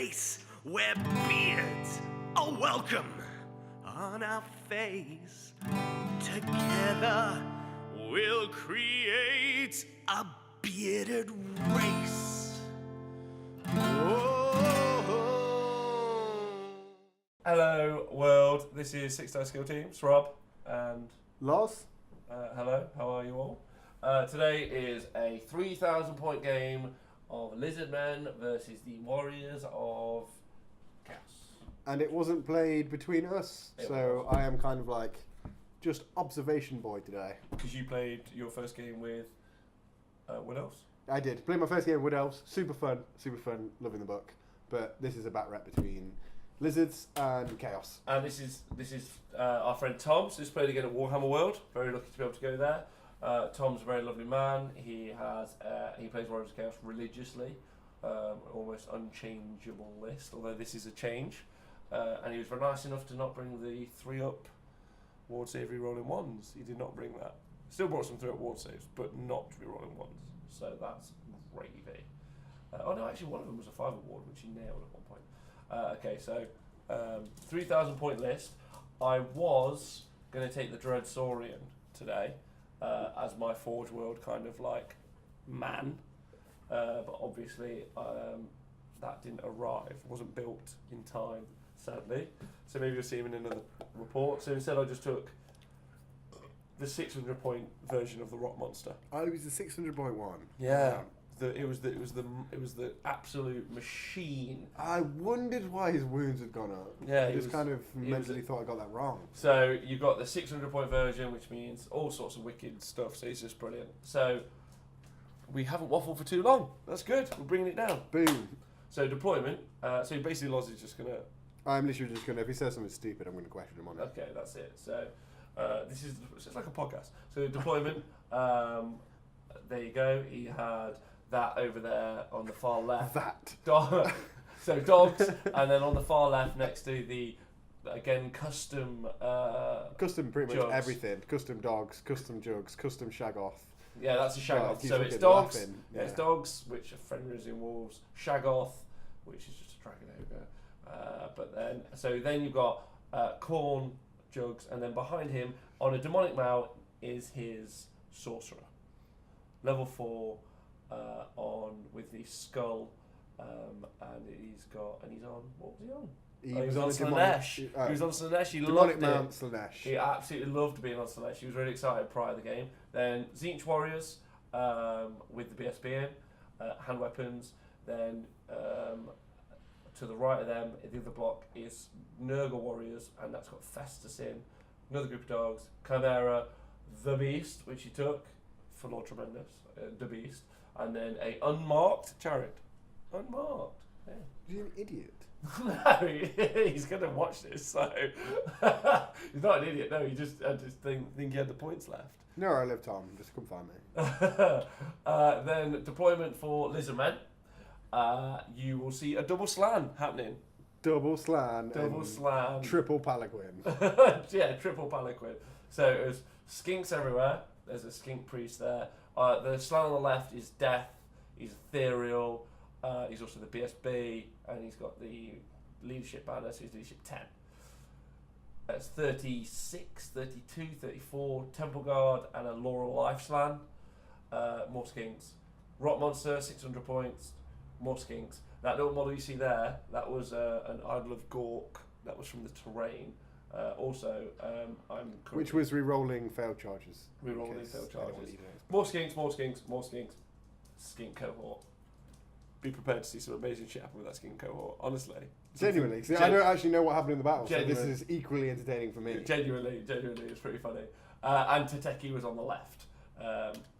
place where beards are welcome on our face. Together we'll create a bearded race. Hello, world. This is Six Dice Skill Teams, Rob and Loz. hello, how are you all? Today is a 3,000 point game of Lizardmen versus the Warriors of Chaos. And it wasn't played between us, so I am kind of like just observation boy today. Because you played your first game with Wood Elves? I did. Played my first game with Wood Elves. Super fun, loving the book. But this is a bat rep between Lizards and Chaos. And this is our friend Tom, so he's played again at Warhammer World. Very lucky to be able to go there. Tom's a very lovely man. He plays Warriors of Chaos religiously, almost unchangeable list, although this is a change. And he was very nice enough to not bring the 3-up ward save re-rolling ones. He did not bring that. Still brought some 3-up ward saves, but not re-rolling ones. So that's gravy. Oh no, actually one of them was a 5-up ward, which he nailed at one point. Okay, so 3,000 point list. I was going to take the Dread Saurian today as my Forge World kind of like man, but obviously that didn't arrive, wasn't built in time, sadly. So maybe you'll see him in another report. So instead I just took the 600 point version of the Rock Monster. Oh, it was the 600 point one. Yeah. It was the absolute machine. I wondered why his wounds had gone up. Yeah, I just kind of mentally thought I got that wrong. So you've got the 600 point version, which means all sorts of wicked stuff. So it's just brilliant. So we haven't waffled for too long. That's good. We're bringing it down. Boom. So deployment. So basically, Loz is just gonna. I'm literally just gonna. If he says something stupid, I'm gonna question him on it. Okay, that's it. So it's like a podcast. So deployment. There you go. He had that over there on the far left. So dogs, and then on the far left next to the, again, custom pretty much jugs. Everything. Custom dogs, custom jugs, custom shagoth. Yeah, that's a shagoth. You So look it's at dogs. laughing. Yeah. It's dogs, which are Fenris in wolves. Shagoth, which is just a dragon ogre. Then you've got corn jugs, and then behind him on a demonic mount is his sorcerer, level 4. On with the skull, and he's on. What was he on? He was on Slanesh. He was on Slanesh. He loved it. Slanesh. He absolutely loved being on Slanesh. He was really excited prior to the game. Then Tzeentch Warriors with the BSB in, hand weapons. Then to the right of them, the other block is Nurgle Warriors, and that's got Festus in. Another group of dogs. Chimera, the Beast, which he took for Lord Tremendous, the Beast. And then a unmarked chariot. Unmarked. Yeah. You're an idiot. No, he's going to watch this, so he's not an idiot. No, I just think he had the points left. No, I live, Tom. Just come find me. Then deployment for Lizardmen. You will see a double slan happening. Double slan. Triple Palaquin. Yeah, triple Palaquin. So it was skinks everywhere. There's a skink priest there. The slan on the left is Death. He's ethereal. He's also the BSB, and he's got the leadership banner, so he's leadership 10. That's 36, 32, 34, Temple Guard, and a Laurel Life slan. More skinks. Rock Monster, 600 points. More skinks. That little model you see there, that was an Idol of Gork. That was from the terrain. Which was re-rolling failed charges. Re-rolling failed charges. More skinks. Skink cohort. Be prepared to see some amazing shit happen with that skink cohort, honestly. Genuinely. I don't actually know what happened in the battle, so this is equally entertaining for me. Genuinely, it's pretty funny. And Tateki was on the left,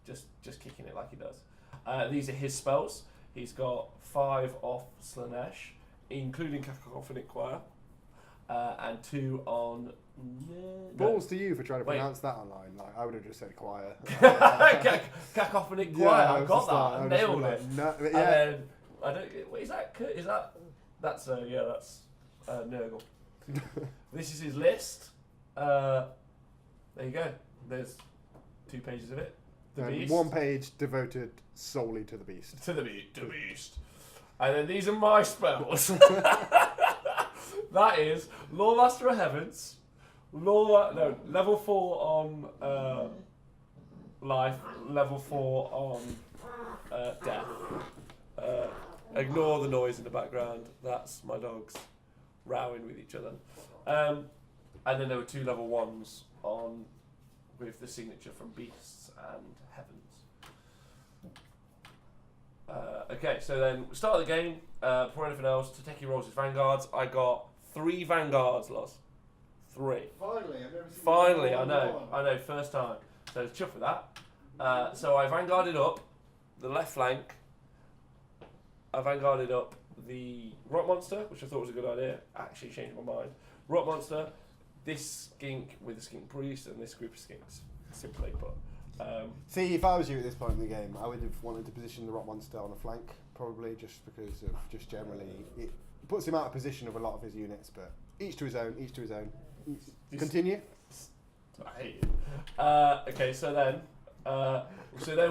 just kicking it like he does. These are his spells. He's got 5 off Slanesh, including Cacophonic Choir. And 2 on. Balls to you for trying to pronounce that online. Like I would have just said choir. Cacophonic Choir. I got that. I nailed it. No, yeah. And then I don't. What is that? Is that? That's that's Nurgle. This is his list. There you go. There's 2 pages of it. The Beast. 1 page devoted solely to the Beast. To the Beast. And then these are my spells. That is Lawmaster of Heavens, level 4 on life, level 4 on death. Ignore the noise in the background. That's my dogs rowing with each other. And then there were 2 level 1s on with the signature from Beasts and Heavens. Okay, so then we start the game. Before anything else, Tateki rolls his vanguards. I got 3 vanguards, Loz. 3. Finally, I've never seen. Finally, I know, first time. So chuff with that. So I vanguarded up the left flank. I vanguarded up the rock monster, which I thought was a good idea. Actually changed my mind. Rock monster, this skink with the skink priest, and this group of skinks. Simply put. See, if I was you at this point in the game, I would have wanted to position the rock monster on a flank, probably just because of just generally it puts him out of position of a lot of his units. But each to his own. Each to his own. Continue. I hate you. Okay, so then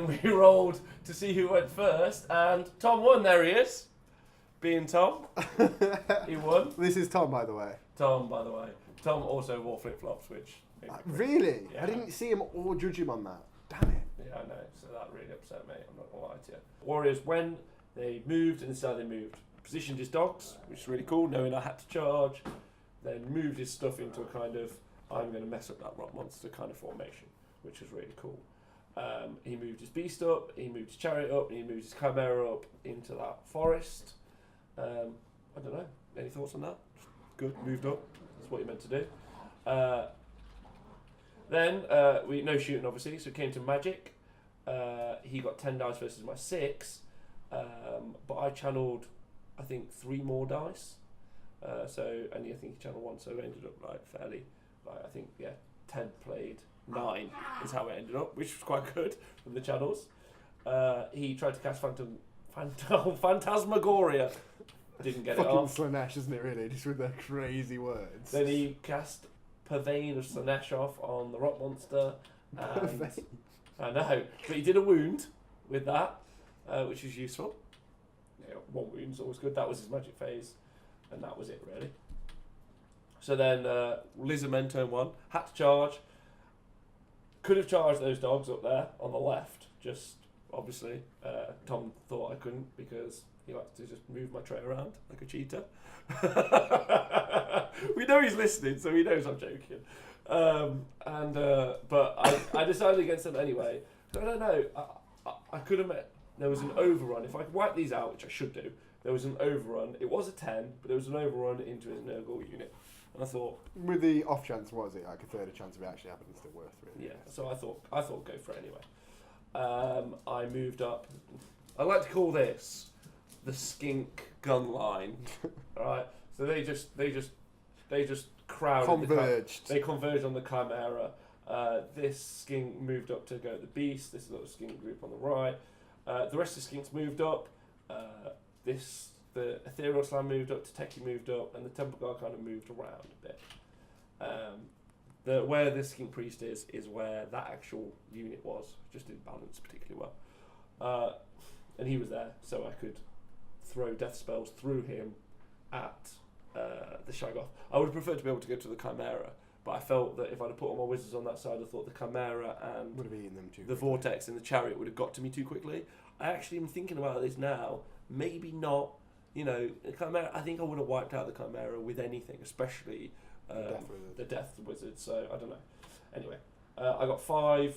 we rolled to see who went first, and Tom won. There he is, being Tom. He won. This is Tom, by the way. Tom, by the way. Tom also wore flip flops, which really? Yeah. I didn't see him or judge him on that. Damn it. Yeah, I know. So that really upset me. I'm not gonna lie to you. Warriors, when they moved and decided they moved, positioned his dogs, which is really cool, knowing I had to charge. Then moved his stuff into a kind of I'm going to mess up that rock monster kind of formation, which was really cool. He moved his beast up, he moved his chariot up, and he moved his chimera up into that forest. I don't know. Any thoughts on that? Good, moved up. That's what you meant to do. Then we no shooting obviously, so it came to magic. He got 10 dice versus my 6, but I channeled I think 3 more dice. I think he channeled 1, so it ended up fairly. I think 10 played 9 is how it ended up, which was quite good from the channels. He tried to cast Phantasmagoria, didn't get it off. Fucking Slanesh, isn't it really? Just with the crazy words. Then he cast Purvane of Slanesh off on the rock monster. And I know, but he did a wound with that, which was useful. 1 wound's always good. That was his magic phase, and that was it really. So then Lizardmen turn 1, had to charge. Could have charged those dogs up there on the left, just obviously Tom thought I couldn't because he likes to just move my tray around like a cheetah. We know he's listening, so he knows I'm joking. But I decided against them anyway. So I don't know. I could have met. There was an overrun. If I could wipe these out, which I should do, there was an overrun. It was a 10, but there was an overrun into his Nurgle unit. And I thought, with the off chance, what was it? Like a third of chance of it actually happening, still worth really. yeah. So I thought go for it anyway. I moved up. I like to call this the skink gun line. Right. So they just crowded. Converged. They converged on the chimera. This skink moved up to go at the beast. This little skink group on the right. The rest of the skinks moved up. The Ethereal Slam moved up, Tateki moved up, and the Temple Guard kind of moved around a bit. Where the Skink Priest is where that actual unit was. Just didn't balance particularly well. And he was there, so I could throw death spells through him at the Shaggoth. I would have preferred to be able to go to the Chimera, but I felt that if I'd have put all my wizards on that side, I thought the Chimera and would have eaten them too. The Vortex and the Chariot would have got to me too quickly. I actually am thinking about this now. Maybe not. The Chimera. I think I would have wiped out the Chimera with anything, especially the Death Wizard. So I don't know. Anyway, I got 5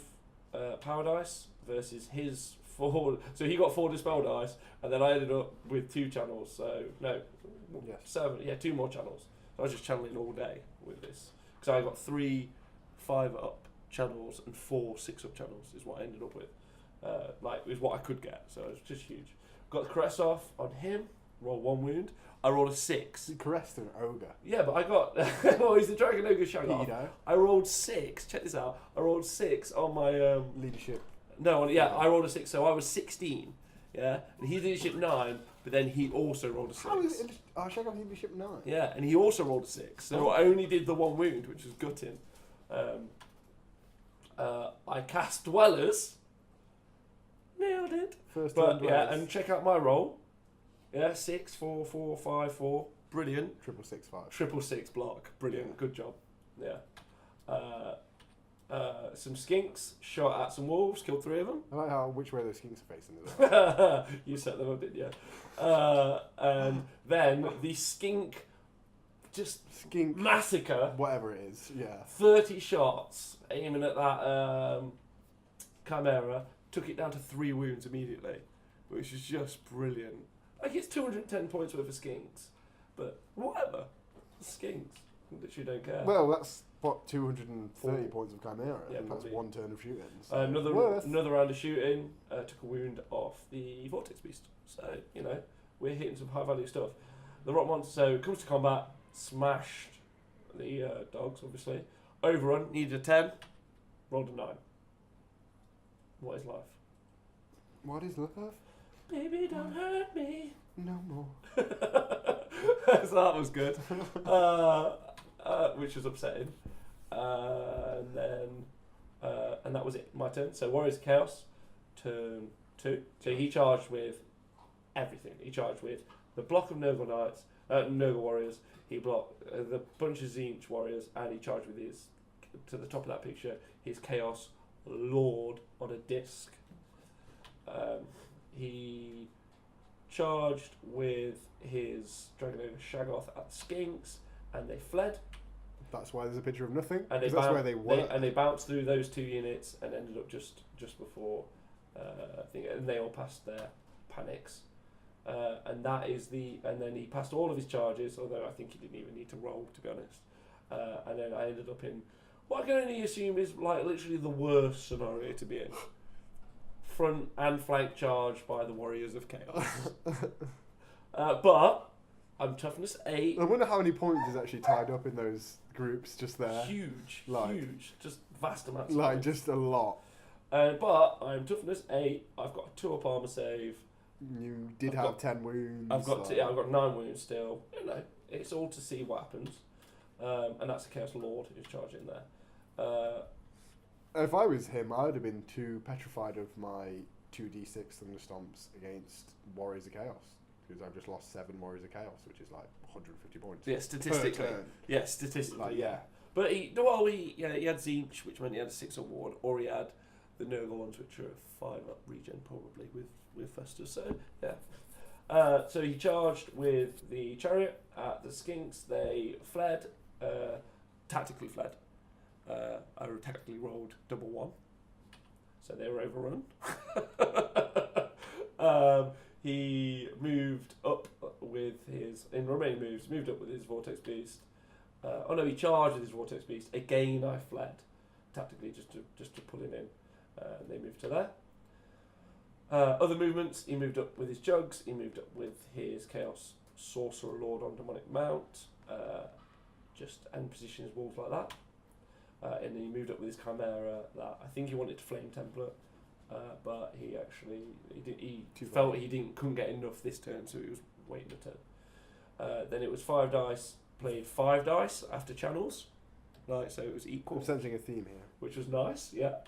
power dice versus his 4. So he got 4 dispel dice, and then I ended up with 2 channels. So no, 7. Yeah, 2 more channels. So I was just channeling all day with this because I got 3 5-up channels and 4 6-up channels is what I ended up with. Is what I could get. So it was just huge. Got the caress off on him. Roll 1 wound. I rolled a 6. You caressed an ogre. Yeah, but I got. Well, he's the Dragon Ogre Shaggoth. You know. I rolled 6. Check this out. I rolled 6 on my leadership. No, I rolled a 6, so I was 16. Yeah, and he's leadership 9, but then he also rolled a 6. Shaggoth leadership 9. Yeah, and he also rolled a 6. So I only did the 1 wound, which was gutting. I cast Dwellers. Nailed it. First but time yeah, and check out my roll. Yeah, 6, 4, 4, 5, 4. Brilliant. 665. 666 block. Brilliant. Good job. Yeah. Some skinks, shot at some wolves, killed 3 of them. I like which way those skinks are facing as well. You set them up, didn't you? And then the skink Skink massacre. Whatever it is, yeah. 30 shots aiming at that chimera, took it down to 3 wounds immediately, which is just brilliant. Like, it's 210 points worth of skinks, but whatever. Skinks. Literally don't care. Well, that's what 230 points of Chimera. Yeah, and that's probably. 1 turn of shooting. So Another round of shooting, took a wound off the Vortex Beast. So, you know, we're hitting some high value stuff. The Rock Monster, so it comes to combat, smashed the dogs, obviously. Overrun, needed a 10, rolled a 9. What is life? What is love? Baby, don't hurt me. No more. So that was good. Which was upsetting. And that was it, my turn. So Warriors of Chaos, turn 2. So he charged with everything. He charged with the block of Nurgle Warriors. He blocked the bunch of Tzeentch Warriors, and he charged with his, to the top of that picture, his Chaos Lord on a disc. He charged with his Dragon Ogre Shaggoth at the Skinks, and they fled. That's why there's a picture of nothing. And That's where they were. They bounced through those 2 units and ended up just before. I think, and they all passed their panics. And that is and then he passed all of his charges, although I think he didn't even need to roll, to be honest. And then I ended up in what I can only assume is like literally the worst scenario to be in. Front and flank charge by the Warriors of Chaos. But I'm toughness 8. I wonder how many points is actually tied up in those groups just there. Huge, just vast amounts. Like of just a lot. But I'm toughness 8. I've got a 2-up armor save. You did have 10 wounds. I've got 9 wounds still. You know, it's all to see what happens. And that's the Chaos Lord who's charging there. If I was him, I would have been too petrified of my 2d6 Thunderstomps against Warriors of Chaos. Because I've just lost 7 Warriors of Chaos, which is like 150 points. Yeah, statistically. Per turn. Yeah, statistically, Like, yeah. But he had Tzeentch, which meant he had a 6-up ward, or he had the Nurgle ones, which are a 5-up regen, probably, with Festus. So, yeah. So he charged with the chariot at the Skinks. They fled, tactically fled. I tactically rolled double 1, so they were overrun. He moved up with his, in remaining moves, moved up with his Vortex Beast. He charged with his Vortex Beast. Again, I fled tactically just to pull him in. They moved to there. Other movements, he moved up with his Jugs. He moved up with his Chaos Sorcerer Lord on Demonic Mount. And position his wolves like that. And then he moved up with his Chimera that I think he wanted to Flame Template, but he felt he couldn't get enough this turn, so he was waiting a turn. Then it was 5 dice, played 5 dice after channels, like so it was equal. I'm sensing a theme here, which was nice. Yeah.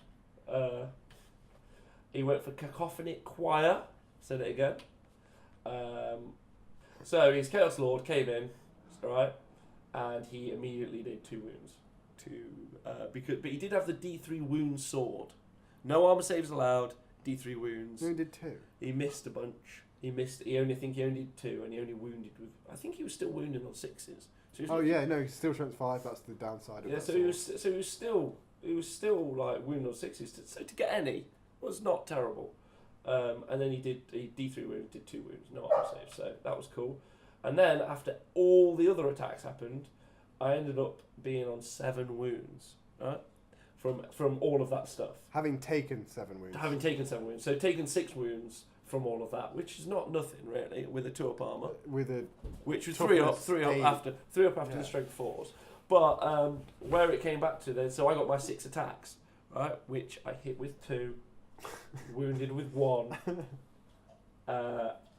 He went for Cacophonic Choir. Said it again. So his Chaos Lord came in, right, and he immediately did 2 wounds. But he did have the D3 wound sword. No armor saves allowed. D3 wounds. he only did 2. He missed a bunch. He only did 2, and he only wounded with. I think he was still wounding on 6s. So he's still strength 5. That's the downside of yeah. that So he was still like wounding on 6s. So to get any was not terrible. And then he D3 wounds, did 2 wounds, no armor saves. So that was cool. And then after all the other attacks happened, I ended up being on 7 wounds, right? From all of that stuff. Having taken 7 wounds. So taken 6 wounds from all of that, which is not nothing really, with a 2-up armor. Which was 3 up after the strength 4s. But where it came back to then, so I got my 6 attacks, right? Which I hit with 2, wounded with 1,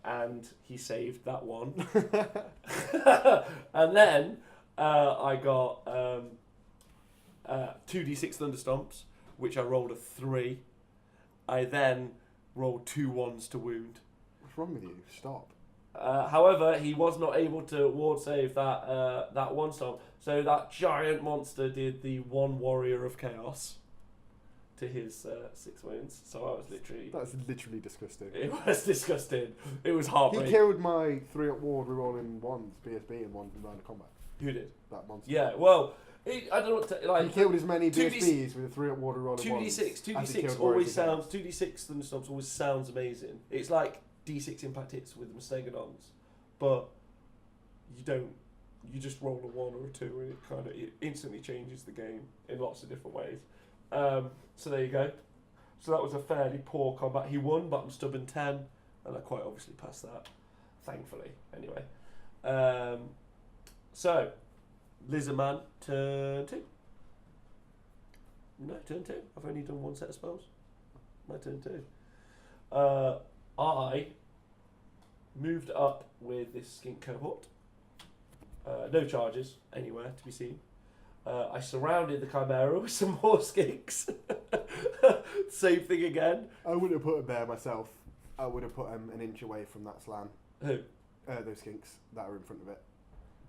and he saved that 1. And then I got 2d6 Thunderstomps, which I rolled a 3. I then rolled 2 1s to wound. What's wrong with you? Stop. However, he was not able to ward save that one storm. So that giant monster did the one warrior of chaos to his 6 wounds. So I was literally... That's literally disgusting. It was disgusting. It was heartbreaking. He killed my 3-up ward rerolling ones, BSB, in one round of combat. Who did? That monster. Yeah, well, I don't know what to... Like, he killed as many 2D BSBs with a 3-up ward rerolling ones. 2d6 always sounds... 2d6 thunderstorms always sounds amazing. It's like d6 impact hits with Stegodons, but you don't... You just roll a 1 or a 2 and it instantly changes the game in lots of different ways. So there you go. So that was a fairly poor combat. He won, but I'm stubborn 10, and I quite obviously passed that, thankfully. Anyway, so Lizardman turn 2. No, turn 2. I've only done 1 set of spells. My turn 2. I moved up with this skink cohort. No charges anywhere to be seen. I surrounded the Chimera with some more skinks. Same thing again. I wouldn't have put him there myself. I would have put him an inch away from that slan. Who? Those skinks that are in front of it,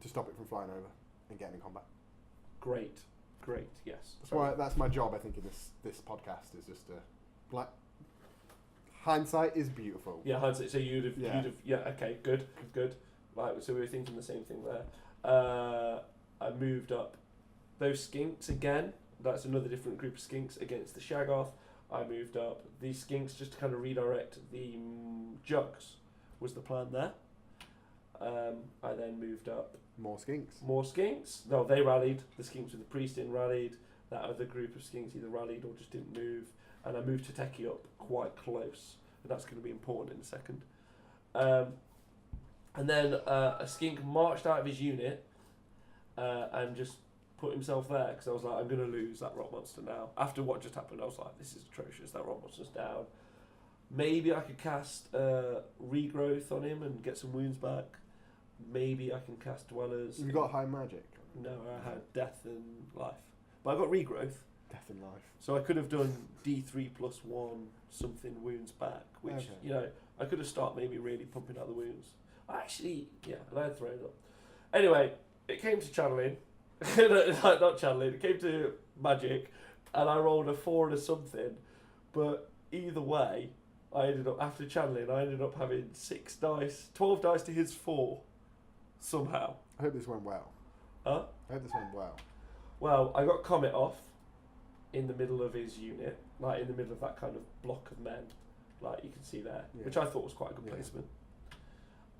to stop it from flying over and getting in combat. Great, yes. That's my job, I think, in this podcast, is just to... Like, hindsight is beautiful. Yeah, hindsight. So you'd have... Yeah, okay, good. Right, so we were thinking the same thing there. I moved up those skinks again. That's another different group of skinks against the Shaggoth. I moved up these skinks just to kind of redirect the jugs, was the plan there. I then moved up more skinks. No, they rallied. The skinks with the priest in rallied. That other group of skinks either rallied or just didn't move. And I moved Tateki up quite close. And that's going to be important in a second. And then a skink marched out of his unit and just put himself there, because I was like, I'm going to lose that rock monster now. After what just happened, I was like, this is atrocious. That rock monster's down. Maybe I could cast regrowth on him and get some wounds back. Maybe I can cast dwellers. You got high magic? No, I had death and life. But I got regrowth. Death and life. So I could have done D3 plus 1 something wounds back, which, okay. You know, I could have started maybe really pumping out the wounds. Actually, yeah, and I had thrown up. Anyway, it came to channeling. Not channeling, it came to magic, and I rolled a 4 and a something. But either way, I ended up, after channeling, I ended up having 6 dice, 12 dice to his 4, somehow. I hope this went well. Huh? I hope this went well. Well, I got Comet off in the middle of his unit, like in the middle of that kind of block of men, like you can see there, which I thought was quite a good placement.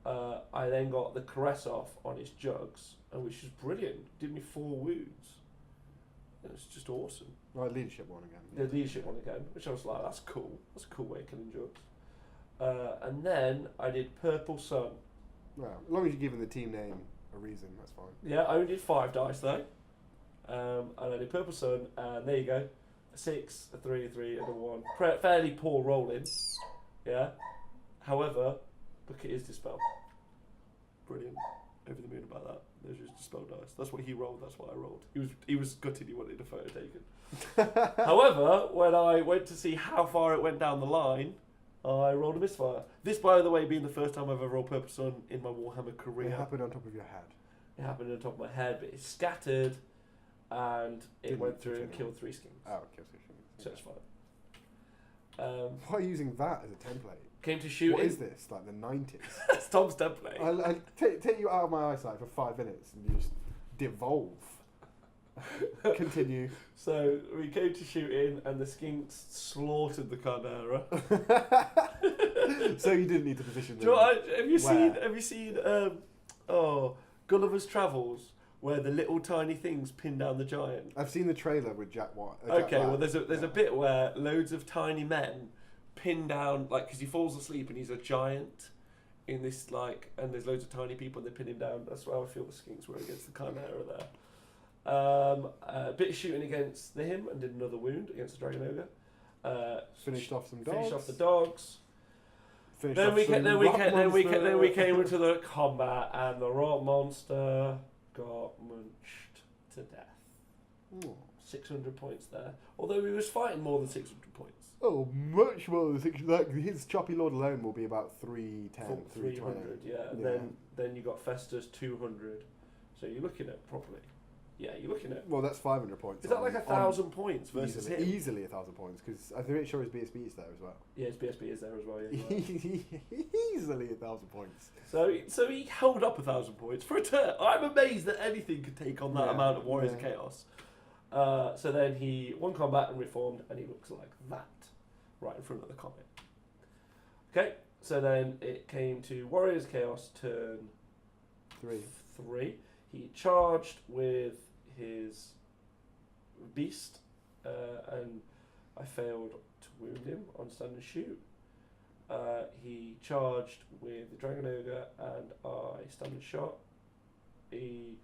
I then got the Caress off on his jugs, and which was brilliant. Did me 4 wounds. It was just awesome. Right, leadership one again. The leadership one again, which I was like, that's cool. That's a cool way of killing jugs. And then I did Purple Sun. Well, as long as you're giving the team name a reason, that's fine. Yeah, I only did 5 dice though. And I did Purple Sun, and there you go. A 6, a 3, a 3, and a 1. Fairly poor rolling. Yeah. However, look at his dispel. Brilliant. Over the moon about that. There's his dispel dice. That's what he rolled. That's what I rolled. He was gutted. He wanted a photo taken. However, when I went to see how far it went down the line, I rolled a misfire. This, by the way, being the first time I've ever rolled Purple Sun in my Warhammer career. It happened on top of your head. It happened on top of my head, but it scattered, and it went through and killed 3 skins. Oh, killed 3 skins. So it's fine. Why are you using that as a template? Came to shooting. What is this? Like the 90s? It's Tom's template. I take you out of my eyesight for 5 minutes and you just devolve. Continue. So we came to shooting, and the skinks slaughtered the Chimera. So you didn't need to position them. Have you seen Gulliver's Travels, where the little tiny things pin down the giant? I've seen the trailer with Jack White. Well, there's a bit where loads of tiny men pin down, like, because he falls asleep and he's a giant in this, like, and there's loads of tiny people and they're pinning down. That's where I feel the skinks were against the Chimera there. A bit of shooting against him and did another wound against the Dragon Ogre. Finished off some dogs. Finished off the dogs. Then we came into the combat, and the rock monster got munched to death. Ooh. 600 points there. Although he was fighting more than 600 points. Oh, much more than 6. Like, his Choppy Lord alone will be about 310, 300, yeah. Then you got Festus 200. So you're looking at probably, you're looking at. Well, that's 500 points. Is that like 1,000 points versus him? Easily 1,000 points, because I'm pretty sure his BSB is there as well. Yeah, his BSB is there as well. Yeah, Easily 1,000 points. So he held up 1,000 points for a turn. I'm amazed that anything could take on that amount of Warriors of Chaos. So then he won combat and reformed, and he looks like that right in front of the comet. Okay, so then it came to Warriors of Chaos turn 3. He charged with his beast, and I failed to wound him on stand and shoot. He charged with the Dragon Ogre, and I stand and shot. He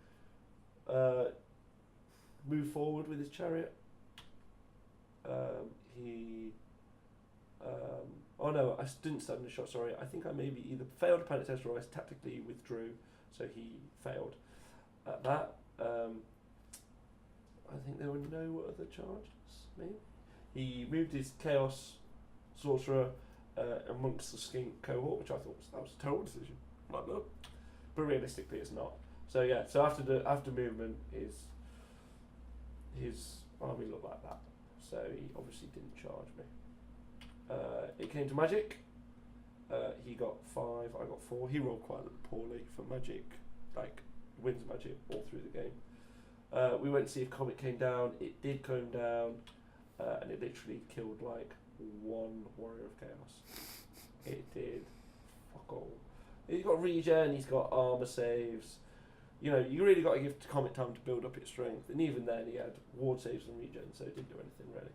moved forward with his chariot. Oh no, I didn't stand and shot, sorry. I think I maybe either failed a panic test or I tactically withdrew, so he failed at that. I think there were no other charges, maybe. He moved his Chaos Sorcerer amongst the Skink cohort, which I thought was a terrible decision. Like that. But realistically it's not. So yeah, so after movement his army looked like that. So he obviously didn't charge me. It came to Magic. He got 5, I got 4. He rolled quite poorly for Magic, like wins Magic all through the game. We went to see if Comet came down. It did come down, and it literally killed like 1 Warrior of Chaos. It did fuck all. He's got regen, he's got armor saves. You know, you really got to give Comet time to build up its strength, and even then he had ward saves and regen, so it didn't do anything really.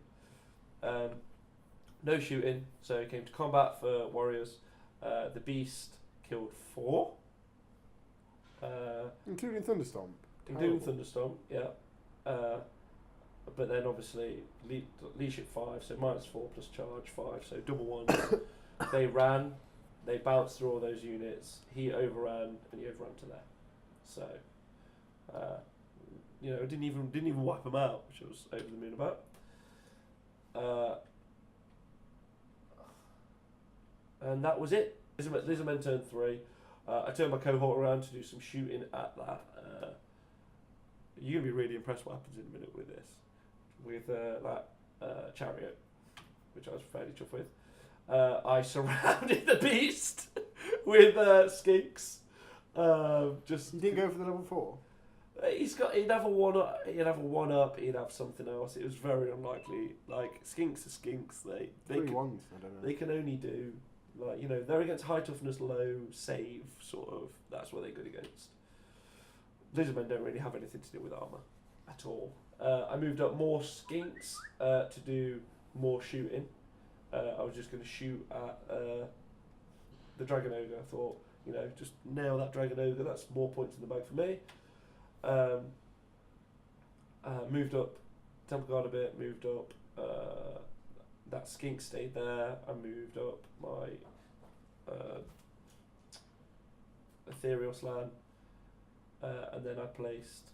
No shooting, so it came to combat for Warriors. The Beast killed 4. Including Thunderstorm. Including Thunderstorm, yeah. But then obviously leadership 5, so -4 plus charge 5, so double 1s. They ran, they bounced through all those units. He overran, and he overran to there. So, you know, didn't even wipe them out, which I was over the moon about. And that was it. Lizardmen turn 3. I turned my cohort around to do some shooting at that. You're going to be really impressed what happens in a minute with this. With that chariot, which I was fairly chuffed with. I surrounded the beast with skinks. Just you didn't go for the level 4? He'd have a 1-up, he'd have something else. It was very unlikely. Like, skinks are skinks. They 3 ones, I don't know. They can only do, like, you know, they're against high toughness, low save, sort of. That's what they're good against. Lizardmen don't really have anything to do with armour at all. I moved up more skinks to do more shooting. I was just going to shoot at the Dragon Ogre. I thought, you know, just nail that Dragon Ogre, that's more points in the bag for me. Moved up Temple Guard a bit, moved up, that skink stayed there. I moved up my Ethereal Slan, and then I placed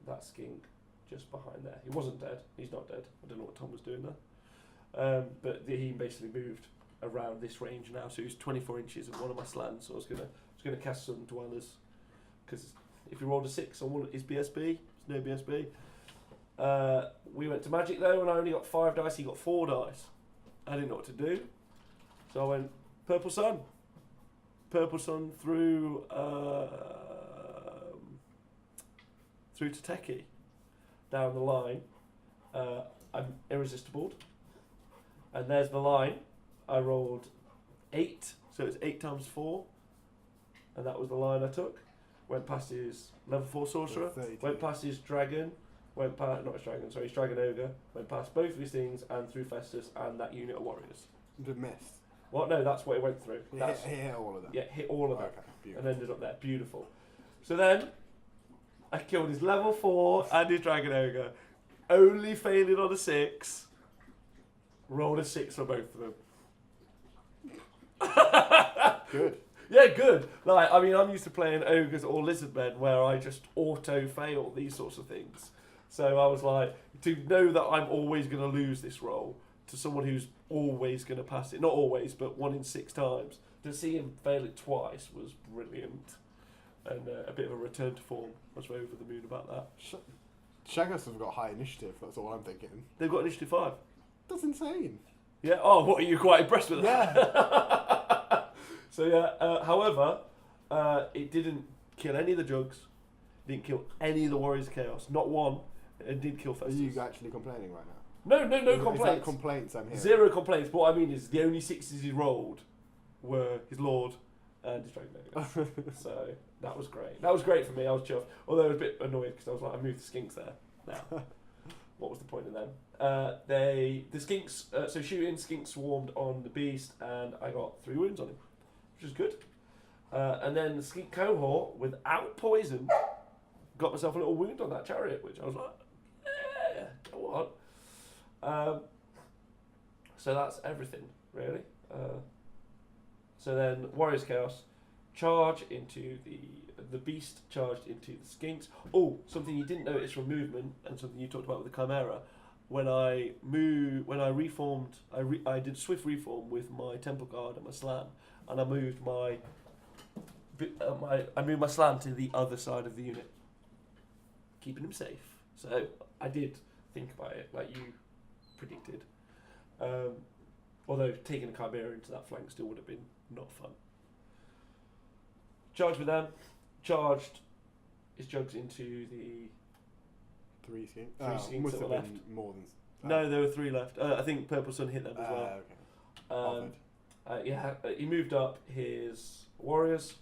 that skink just behind there. He wasn't dead, he's not dead. I don't know what Tom was doing there. But he basically moved around this range now, so he's 24 inches of one of my slants, so I was gonna cast some Dwellers, because if he rolled a 6 on one his BSB, there's no BSB. We went to Magic though, and I only got 5 dice, he got 4 dice. I didn't know what to do, so I went Purple Sun through to Techie, down the line. I'm irresistible, and there's the line. I rolled 8, so it's 8 times 4, and that was the line I took. Went past his level 4 sorcerer, went past his dragon, went past, not his dragon, sorry, his dragon ogre, went past both of his things and through Festus and that unit of warriors. The missed. What? No, that's what it went through. Hit all of them. Yeah, hit all of them, okay, and ended up there. Beautiful. So then, I killed his level 4 and his dragon ogre, only failing on a 6. Rolled a 6 for both of them. Good. Yeah, good. Like, I mean, I'm used to playing ogres or lizardmen where I just auto fail these sorts of things. So I was like, to know that I'm always going to lose this roll, to someone who's always going to pass it. Not always, but 1 in 6 times. To see him fail it twice was brilliant. And a bit of a return to form. I was very over the moon about that. Shagos have got high initiative, that's all I'm thinking. They've got initiative 5. That's insane. Yeah. Oh, what, are you quite impressed with that? Yeah. So yeah. However, it didn't kill any of the jugs. Didn't kill any of the Warriors of Chaos. Not one. It did kill Are Festus. you actually complaining right now? No Is complaints. that complaints I'm hearing? 0 complaints. But what I mean is the only 6s he rolled were his Lord and his Dragon Mega. So that was great. That was great for me. I was chuffed. Although I was a bit annoyed because I was like, I moved the skinks there. Now, what was the point of them? The skinks. So shooting, skinks swarmed on the beast, and I got 3 wounds on him, which is good. And then the skink cohort, without poison, got myself a little wound on that chariot, which I was like, yeah, go on. So that's everything, really. So then Warriors Chaos charge into the beast charged into the skinks. Oh, something you didn't notice from movement, and something you talked about with the Chimera. When I reformed, I did swift reform with my Temple Guard and my Slan, and I moved my Slan to the other side of the unit, keeping him safe. So I did think about it like you predicted. Although taking a Chimera into that flank still would have been not fun. Charged with them. Charged his jugs into the 3 skinks. 3 skinks must that have were been left. more than. No, there were 3 left. I think Purple Sun hit them as well. Okay. He moved up his warriors,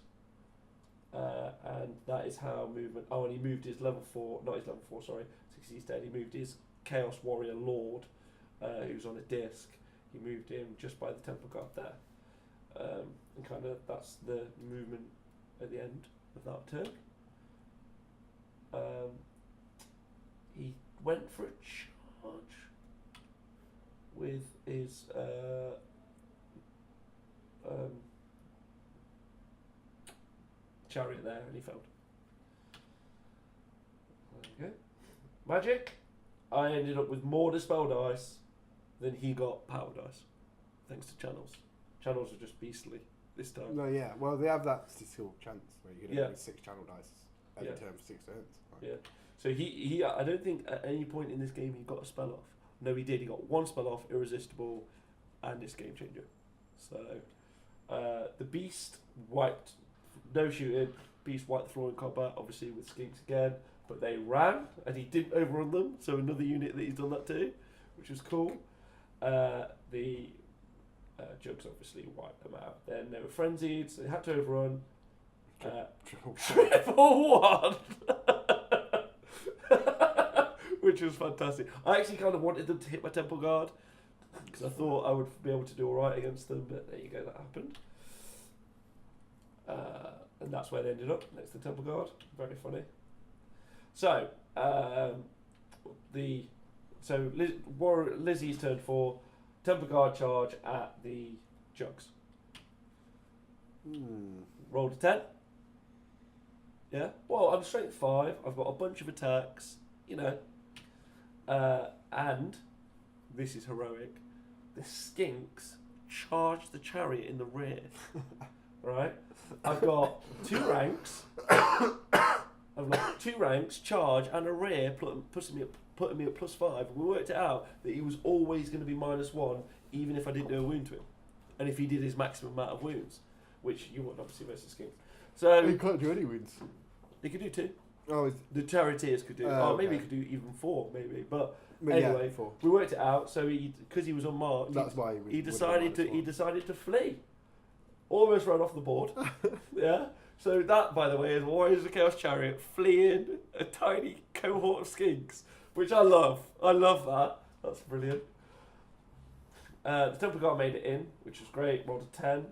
and that is how movement. Oh, and he moved his level 4, not his level 4, sorry, 6 he's dead. He moved his Chaos Warrior Lord, who's on a disc. He moved him just by the Temple Guard there, and kind of that's the movement at the end of that turn. He went for a charge with his chariot there, and he failed. There you go. Magic. I ended up with more dispel dice than he got power dice, thanks to channels. Channels are just beastly this time. No, yeah. Well, they have that statistical chance where you can Yeah. only 6 channel dice every turn for 6 turns. Right. Yeah. So he I don't think at any point in this game he got a spell off. No, he did. He got 1 spell off, irresistible, and it's game changer. So the beast wiped, no shooting. Beast wiped the floor in combat, obviously with skinks again, but they ran and he didn't overrun them. So another unit that he's done that to, which was cool. The jugs obviously wiped them out. Then they were frenzied, so they had to overrun. Triple 1. Which was fantastic. I actually kind of wanted them to hit my Temple Guard because I thought I would be able to do alright against them, but there you go, that happened. And that's where they ended up, next to the Temple Guard. Very funny. So, Lizzie's turn 4, Temple Guard charge at the jugs. Rolled a 10. Yeah. Well, I'm strength 5. I've got a bunch of attacks. You know. And this is heroic. The skinks charge the chariot in the rear. Right? I've got 2 ranks. I've got 2 ranks, charge, and a rear, putting me at +5. We worked it out that he was always going to be -1, even if I didn't do a wound to him, and if he did his maximum amount of wounds, which you wouldn't obviously versus skinks. So he can't do any wounds. He could do 2. Oh, the charioteers could do. Maybe he could do even 4, maybe. But anyway, yeah, 4. we worked it out. So because he was on march, that's why he decided to flee. Almost ran off the board. Yeah. So that, by the way, is Warriors of Chaos Chariot fleeing a tiny cohort of skinks, which I love. I love that. That's brilliant. The Temple Guard made it in, which was great. Rolled a 10.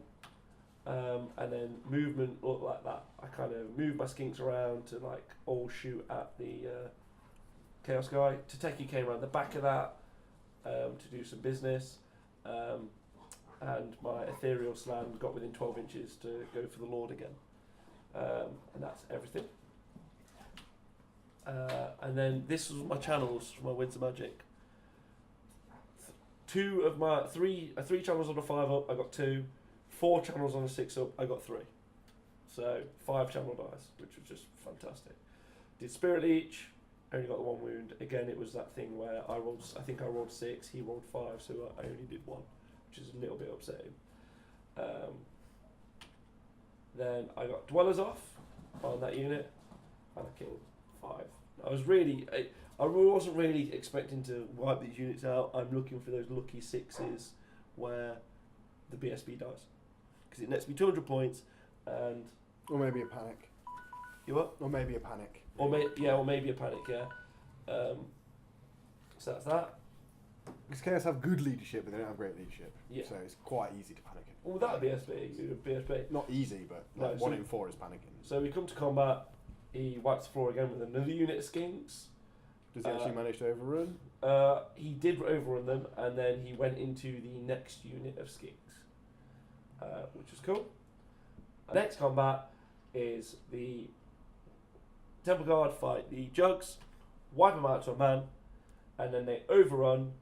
And then movement looked like that. I kind of moved my skinks around to like all shoot at the Chaos guy. Tateki came around the back of that to do some business. And my Ethereal Slam got within 12 inches to go for the Lord again. And that's everything. And then this was my channels for my Winds of Magic. three channels on a 5 up, I got 2. 4 channels on a 6 up, I got 3. So 5 channel dice, which was just fantastic. Did Spirit Leech, only got the 1 wound. Again, it was that thing where I think I rolled 6, he rolled 5, so I only did 1, which is a little bit upsetting. Then I got Dwellers off on that unit, and I killed 5. I wasn't really expecting to wipe these units out. I'm looking for those lucky 6s where the BSB dies, because it nets me 200 points, and or maybe a panic. You what? Or maybe a panic. Or maybe a panic. Yeah. So that's that. Because Chaos have good leadership, but they don't have great leadership. Yeah. So it's quite easy to panic. Well, without a BSB. Not easy, but No, like so 1 in 4 is panicking. So we come to combat. He wipes the floor again with another unit of skinks. Does he actually manage to overrun? He did overrun them, and then he went into the next unit of skinks, which was cool. Next combat is the Temple Guard fight the Jugs, wipe them out to a man, and then they overrun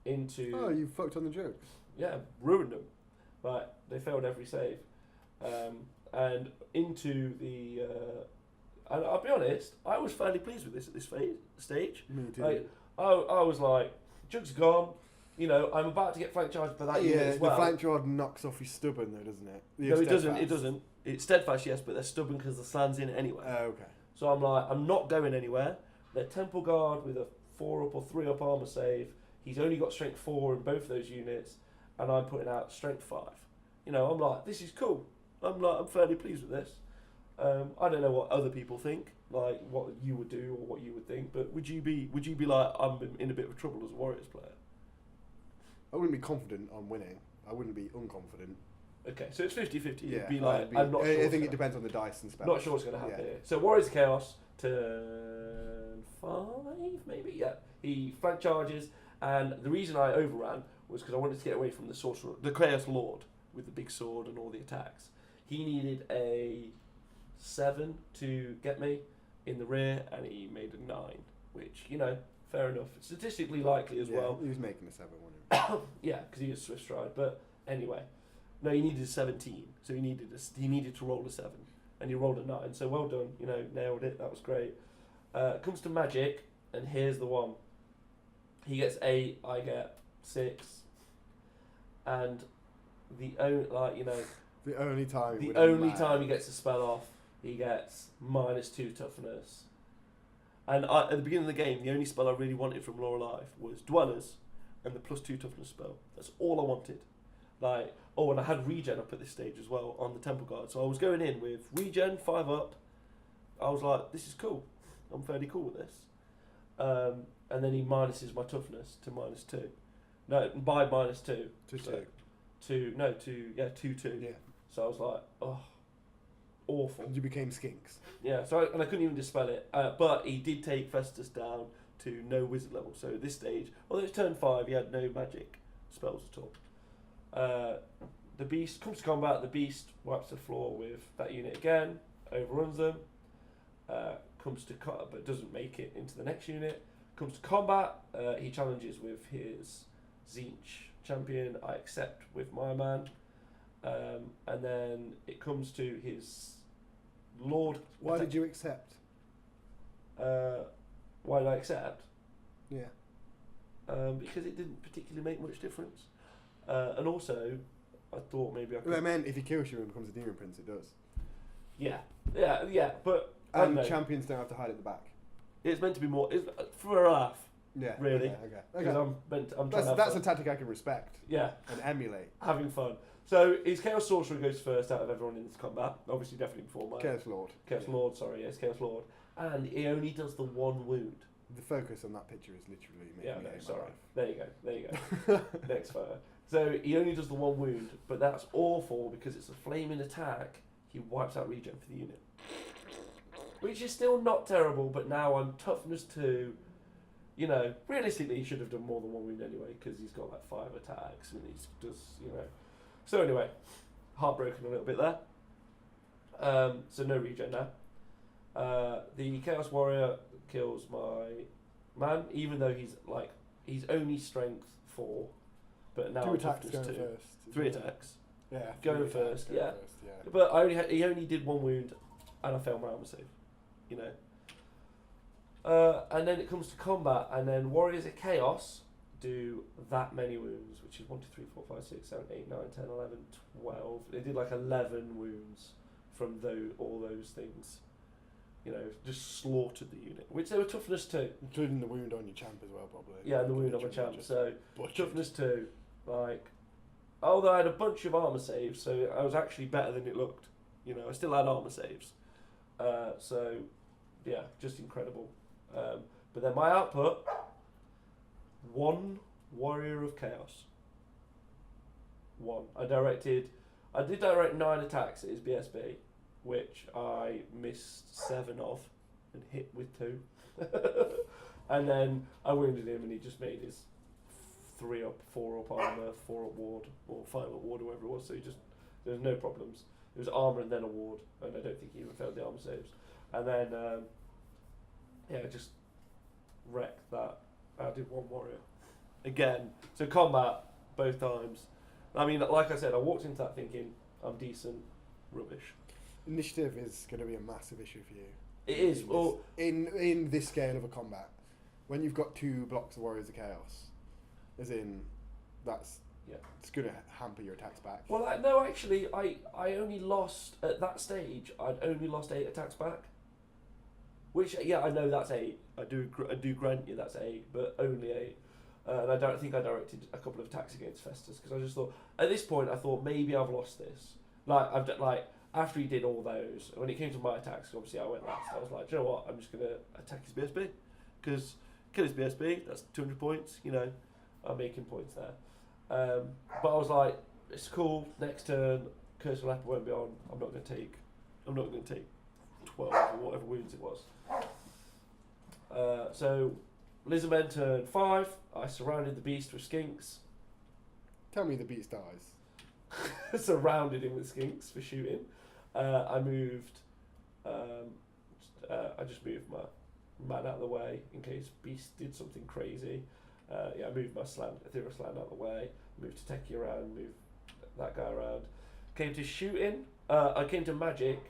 into... Oh, you fucked on the jokes. Yeah, ruined them. Right, they failed every save. And into the... and I'll be honest, I was fairly pleased with this at this stage. Me too. Like, I was like, Jugs gone. You know, I'm about to get flank charged by that unit as well. The flank charge knocks off his stubborn though, doesn't it? No, it doesn't. It doesn't. It's steadfast, yes, but they're stubborn because the sland's in it anyway. Oh, okay. So I'm like, I'm not going anywhere. They're Temple Guard with a 4 up or 3 up armor save. He's only got strength 4 in both of those units, and I'm putting out strength 5. You know, I'm like, this is cool. I'm fairly pleased with this. I don't know what other people think, like what you would do or what you would think, but would you be like, I'm in a bit of trouble as a Warriors player? I wouldn't be confident on winning. I wouldn't be unconfident. Okay, so it's 50-50. Yeah, You'd be like, I'm not sure. I think it depends on the dice and spells. Not sure what's going to happen here. So Warriors of Chaos, turn 5, maybe? Yeah. He flank charges, and the reason I overran was because I wanted to get away from the sorcerer, the Chaos Lord, with the big sword and all the attacks. He needed a 7 to get me in the rear, and he made a 9, which, you know, fair enough. Statistically likely as well. He was making a 7, wasn't he? Yeah, because he was Swift Stride. But anyway, no, he needed a 17, so he needed to roll a 7, and he rolled a 9. So well done, you know, nailed it. That was great. Comes to magic, and here's the one. He gets 8, I get 6, and the only time he gets a spell off, he gets -2 toughness. And at the beginning of the game, the only spell I really wanted from Law Alive was Dwellers and the +2 toughness spell. That's all I wanted. Like, oh, and I had regen up at this stage as well on the Temple Guard. So I was going in with regen 5 up. I was like, this is cool. I'm fairly cool with this. And then he minuses my toughness to -2. No, by -2. To so, 2. 2-2. Yeah. So I was like, oh, awful. And you became skinks. Yeah, so I couldn't even dispel it. But he did take Festus down to no wizard level. So at this stage, although it's turn 5, he had no magic spells at all. The beast comes to combat. The beast wipes the floor with that unit again, overruns them. Comes to but doesn't make it into the next unit. Comes to combat. He challenges with his Zinch champion. I accept with my man. And then it comes to his Lord. Why did you accept? Why did I accept? Yeah. Because it didn't particularly make much difference. And also, I thought maybe I could... Well, I meant if he kills you and becomes a demon prince, it does. Yeah, but... And champions don't have to hide at the back. It's meant to be more... It's for a laugh. Yeah. Really. Okay. Because I'm trying to have that's fun. a tactic I can respect. Yeah. And emulate. Having fun. So his Chaos Sorcerer goes first out of everyone in this combat. Obviously, definitely before mine. Chaos Lord. Yes, Chaos Lord. And he only does the 1 wound. The focus on that picture is literally making me hate my life. There you go. Next photo. So he only does the 1 wound, but that's awful because it's a flaming attack. He wipes out regen for the unit. Which is still not terrible, but now I'm toughness 2. You know, realistically, he should have done more than 1 wound anyway because he's got like 5 attacks and he does, you know. So anyway, heartbroken a little bit there. So no regen now. The Chaos Warrior kills my man, even though he's only strength 4 but now 2 I'm attacks toughness going 2. first. 3 attacks. Yeah. Going 3 attacks first, going yeah. first, yeah. But he only did 1 wound, and I failed my armor save. You know. And then it comes to combat, and then Warriors of Chaos do that many wounds, which is 1, 2, 3, 4, 5, 6, 7, 8, 9, 10, 11, 12. They did like 11 wounds from all those things. You know, just slaughtered the unit, which they were toughness 2. Including the wound on your champ as well, probably. Yeah, and the wound on my champ. Just So butchered. toughness 2, like, although I had a bunch of armor saves, so I was actually better than it looked. You know, I still had armor saves. So yeah, just incredible. But then my output, 1 Warrior of Chaos. 1. I did direct 9 attacks at his BSB, which I missed 7 of and hit with 2. And then I wounded him and he just made his 3 up, 4 up armor, 4 up ward, or 5 up ward, or whatever it was. So there was no problems. It was armor and then a ward, and I don't think he even failed the armor saves. And then, just wrecked that. I did 1 warrior. Again, so combat, both times. I mean, like I said, I walked into that thinking, I'm decent, rubbish. Initiative is going to be a massive issue for you. It is. Well, in this scale of a combat, when you've got 2 blocks of Warriors of Chaos, as in, it's going to hamper your attacks back. well, no, actually, I only lost, at that stage, I'd only lost 8 attacks back. Which, yeah, I know that's 8. I do grant you that's 8, but only 8. And I don't think I directed a couple of attacks against Festus, because I just thought, at this point, I thought maybe I've lost this. After he did all those, when it came to my attacks, obviously I went last. I was like, do you know what? I'm just going to attack his BSB, because kill his BSB, that's 200 points. You know, I'm making points there. But I was like, it's cool. Next turn, Curse of Leper won't be on. I'm not going to take 12 or whatever wounds it was. So Lizardmen turn 5. I surrounded the beast with skinks. Tell me the beast dies. Surrounded him with skinks for shooting. I moved. I just moved my man out of the way in case Beast did something crazy. I moved my Ethereal Slan out of the way. Moved Teki around. Moved that guy around. Came to shooting. I came to magic.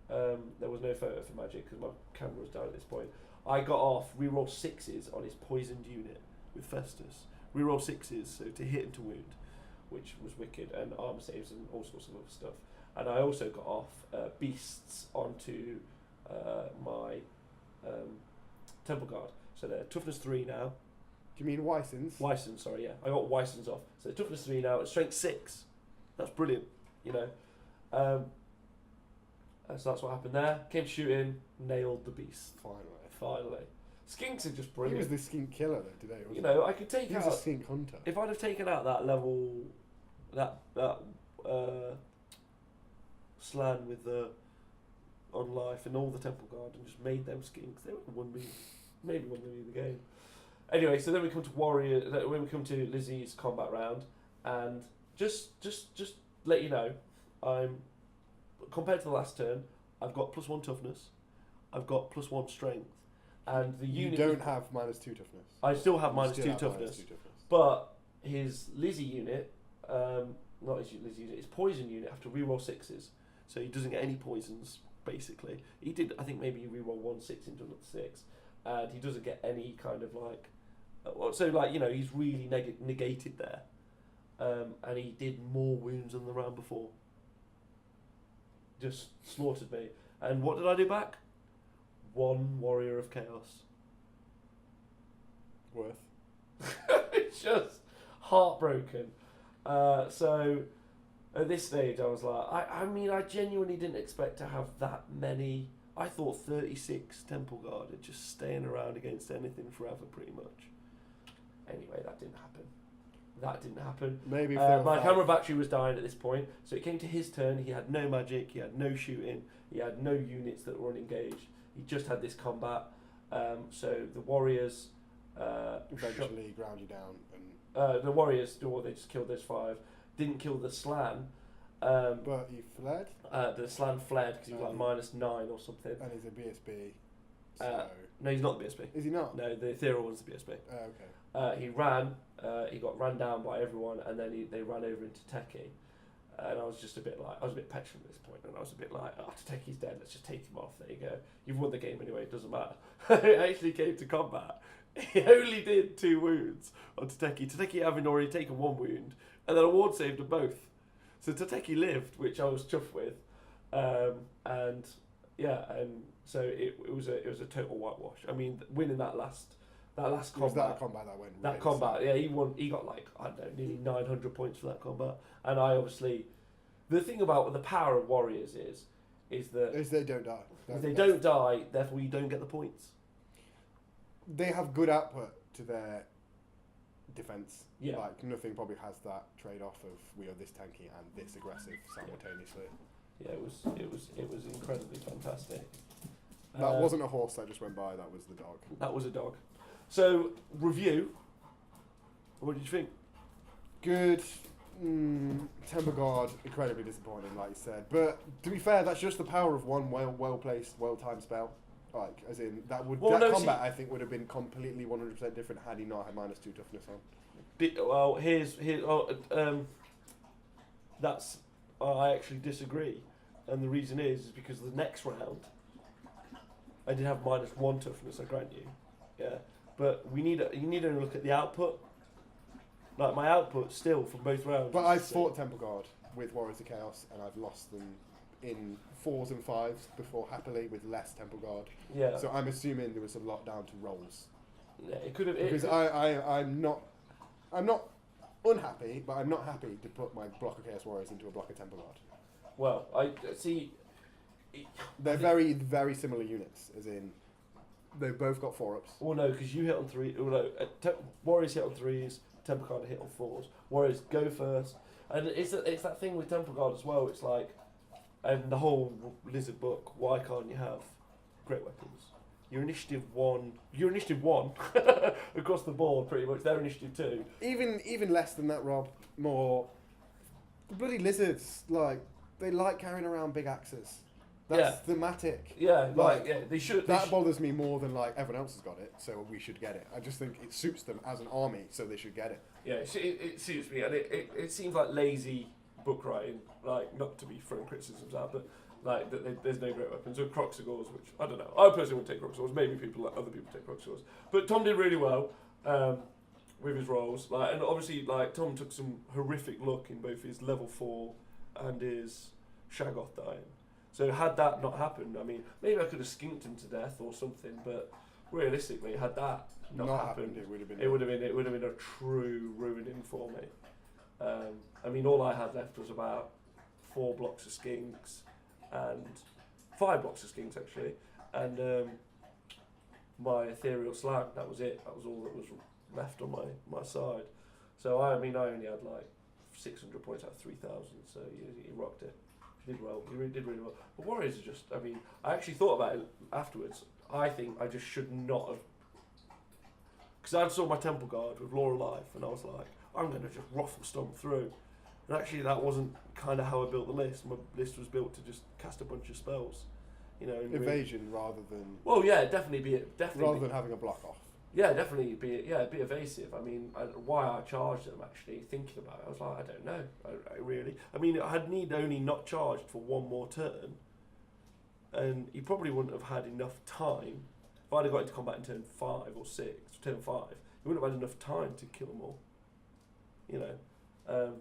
There was no photo for magic because my camera was down at this point. I got off reroll 6s on his poisoned unit with Festus. Reroll 6s, so to hit and to wound, which was wicked, and armor saves and all sorts of other stuff. And I also got off beasts onto my Temple Guard. So they're toughness 3 now. Do you mean Wysons? Wysons, sorry, yeah. I got Wysons off. So they're toughness 3 now, and strength 6. That's brilliant, you know. So that's what happened there. Came shooting, nailed the beast. Finally. Skinks are just He brilliant. was the skink killer though today, wasn't You know, I could take he? He out... was a skink hunter. If I'd have taken out that level... That Slan with the... On life and all the Temple Guard and just made them skinks, they would have won me. Maybe won me the game. Anyway, so then we come to Warrior... When we come to Lizzie's combat round, and just let you know, I'm... Compared to the last turn, I've got +1 toughness, I've got +1 strength, and the unit... You don't have -2 toughness. I still have You -2 still have toughness, -2 toughness. but his Lizzie unit, not his Lizzie unit, his poison unit, have to reroll 6s, so he doesn't get any poisons, basically. He did, I think maybe he reroll 1 6 into another 6, and he doesn't get any kind of like... So, like, you know, he's really negated there, and he did more wounds than the round before. Just slaughtered me. And what did I do back? 1 Warrior of Chaos. Worth. It's just heartbroken. So at this stage I was like, I mean, I genuinely didn't expect to have that many. I thought 36 Temple Guard are just staying around against anything forever pretty much. Anyway, that didn't happen. Maybe if my camera battery was dying at this point, so it came to his turn. He had no magic, he had no shooting, he had no units that were unengaged. He just had this combat. So the Warriors eventually ground you down, and the Warriors, they just killed those 5. Didn't kill the Slan. but he fled. The Slan fled because he was like -9 or something. And he's a BSB. No, he's not the BSB. Is he not? No, the ethereal one's the BSB. Okay. He got ran down by everyone, and then they ran over into Techie. And I was just a bit petulant at this point, and I was a bit like, oh, Tateki's dead, let's just take him off, there you go. You've won the game anyway, it doesn't matter. It actually came to combat. He only did 2 wounds on Tateki. Tateki having already taken 1 wound, and then a ward saved them both. So Tateki lived, which I was chuffed with. And so it was a total whitewash. I mean, winning that last combat. Was that a combat that went? That combat, yeah, he won. He got like, I don't know, nearly 900 points for that combat. And I obviously, the thing about the power of warriors is that is they don't die. If they don't die, therefore you don't get the points. They have good output to their defense. Yeah. Like nothing probably has that trade-off of we are this tanky and this aggressive simultaneously. Yeah, it was incredibly fantastic. That wasn't a horse that just went by. That was the dog. That was a dog. So review. What did you think? Good. Temper Guard, incredibly disappointing, like you said. But to be fair, that's just the power of one well-placed, well-timed spell. Like, as in, combat, I think, would have been completely 100% different had he not had -2 toughness on. Well, that's... I actually disagree. And the reason is because the next round, I did have -1 toughness, I grant you. Yeah. But you need to look at the output. Like, my output still from both rounds. But I've fought Temple Guard with Warriors of Chaos, and I've lost them in 4s and 5s before happily with less Temple Guard. Yeah. So I'm assuming there was a lot down to rolls. Yeah, it could have... Because I'm not unhappy, but I'm not happy to put my block of Chaos Warriors into a block of Temple Guard. Well, I see... They're very, very similar units, as in... They've both got 4-ups. Well, no, because you hit on 3... Well, no, Warriors hit on 3s, Temple Guard hit on 4s. Warriors go first. And it's that thing with Temple Guard as well, it's like... And the whole Lizard book, why can't you have great weapons? You're initiative 1 across the board pretty much, they're initiative 2. Even less than that, Rob. More... The bloody lizards, like, they like carrying around big axes. That's thematic. Yeah, like, they should. That bothers me more than like everyone else has got it, so we should get it. I just think it suits them as an army, so they should get it. Yeah, it suits me, and it seems like lazy book writing, like, not to be throwing criticisms out, but like there's no great weapons or Croxagores, which I don't know. I personally would take Croxagores. Maybe other people take Croxagores, but Tom did really well with his rolls. Like, and obviously, like, Tom took some horrific luck in both his level 4 and his Shaggoth dying. So had that not happened, I mean, maybe I could have skinked him to death or something, but realistically, had that not happened, it would have been a true ruining for me. I mean, all I had left was about 4 blocks of skinks and 5 blocks of skinks actually, and my ethereal slag. That was it. That was all that was left on my side. So I mean, I only had like 600 points out of 3,000. So he rocked it. He did well. He did really well. But Warriors are just... I mean, I actually thought about it afterwards. I think I just should not have... Because I saw my Temple Guard with Law of Life, and I was like, I'm going to just ruffle stomp through. And actually, that wasn't kind of how I built the list. My list was built to just cast a bunch of spells. You know, evasion rather than... Well, yeah, definitely. Rather than having a block off. Yeah, definitely be evasive. I mean, why I charged them, actually, thinking about it, I was like, I don't know, I really. I mean, I had only not charged for 1 more turn, and he probably wouldn't have had enough time. If I'd have got into combat in turn 5 or 6, turn 5, he wouldn't have had enough time to kill them all. You know.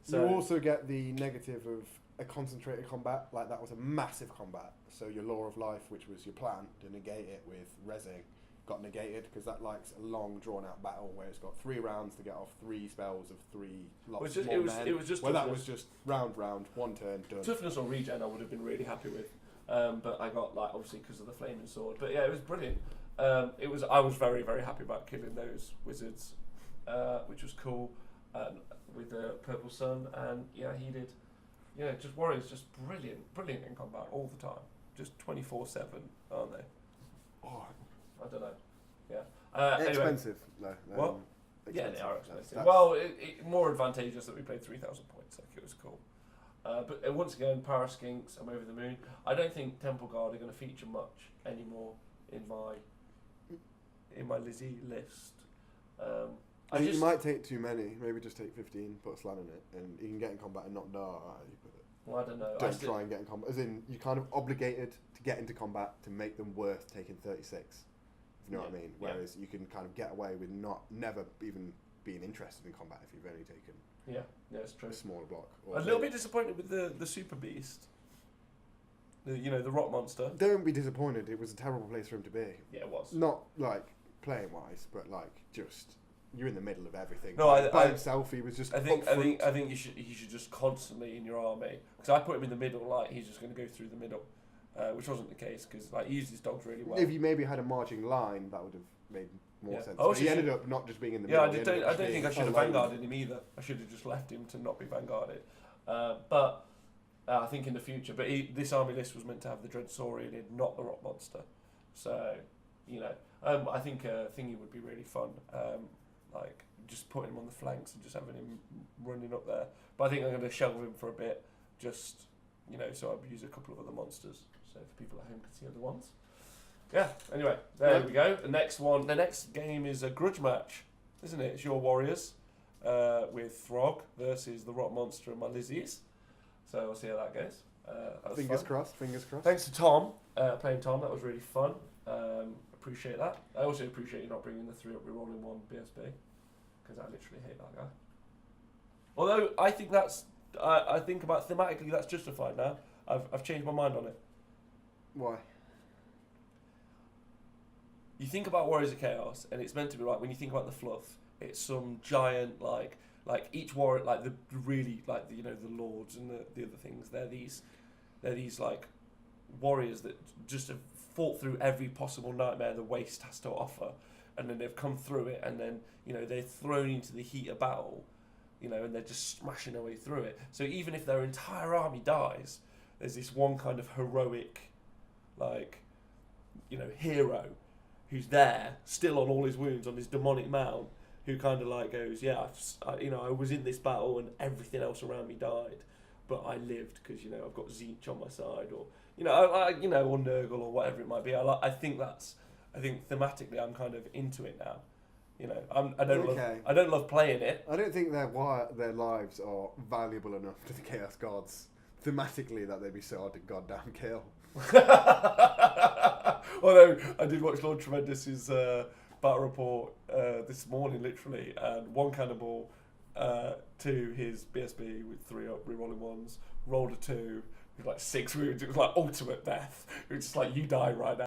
So you also get the negative of a concentrated combat, like that was a massive combat. So your Law of Life, which was your plan to negate it with rezzing, got negated because that likes a long drawn out battle where it's got 3 rounds to get off 3 spells of 3 lots of more men. It was just well, that was just round, 1 turn, done. Toughness or regen I would have been really happy with, but I got, like, obviously because of the flaming sword. But yeah, it was brilliant. I was very, very happy about killing those wizards, which was cool, with the purple sun, and yeah, he did. Yeah, just Warriors, just brilliant in combat all the time, just 24/7, aren't they? Oh, I don't know. Yeah. Expensive, anyway. no. What? Yeah, they are expensive. That's well, more advantageous that we played 3,000 points. Like, it was cool. But once again, Power Skinks, I'm over the moon. I don't think Temple Guard are going to feature much anymore in my Lizzie list. I think you might take too many. Maybe just take 15, put a slant in it, and you can get in combat and not die. You put it. Well, I don't know. Don't try and get in combat. As in, you're kind of obligated to get into combat to make them worth taking 36. If you know what I mean. Whereas you can kind of get away with never even being interested in combat if you've only taken it's true. a smaller block. A little bit disappointed with the Super Beast. The rock monster. Don't be disappointed. It was a terrible place for him to be. Yeah, it was. Not like playing wise, but like just you're in the middle of everything. No, by himself, he was just. I think he should just constantly in your army, because I put him in the middle. Like he's just going to go through the middle, which wasn't the case because like he used his dogs really well. If you maybe had a marching line, that would have made more sense. Oh, but he ended up not just being in the middle. middle. I don't think I should have vanguarded him either. I should have just left him to not be vanguarded. But I think in the future. But this army list was meant to have the Dreadsaurian in, not the rock monster. So I think Thingy would be really fun. Like just putting him on the flanks and just having him running up there. But I think I'm going to shelve him for a bit, just so I'll use a couple of other monsters, so for people at home can see other ones. Yeah. Anyway, there we go. The next game is a grudge match, isn't it? It's your Warriors with Throg versus the Rock Monster and my Lizzies. So we'll see how that goes. Fingers crossed. Fingers crossed. Thanks to Tom playing Tom. That was really fun. Appreciate that. I also appreciate you not bringing the 3-up rerolling one BSB, because I literally hate that guy. Although I think I think about thematically that's justified now. I've changed my mind on it. Why? You think about Warriors of Chaos, and it's meant to be like when you think about the fluff, it's some giant like each warrior, like the really like the lords and the other things. They're these like warriors that just have fought through every possible nightmare the waste has to offer, and then they've come through it, and then they're thrown into the heat of battle, and they're just smashing their way through it. So even if their entire army dies, there's this one kind of heroic, hero who's there, still on all his wounds, on his demonic mount, who kind of like goes, I was in this battle and everything else around me died, but I lived because I've got Zeech on my side, or or Nurgle or whatever it might be. I think thematically I'm kind of into it now. I don't love playing it. I don't think their lives are valuable enough to the Chaos Gods thematically that they'd be so hard to goddamn kill. Although I did watch Lord Tremendous's battle report this morning, literally, and one cannonball to his BSB with 3-up rerolling ones, rolled a 2 with 6 wounds. It was like ultimate death. It was just like, you die right now.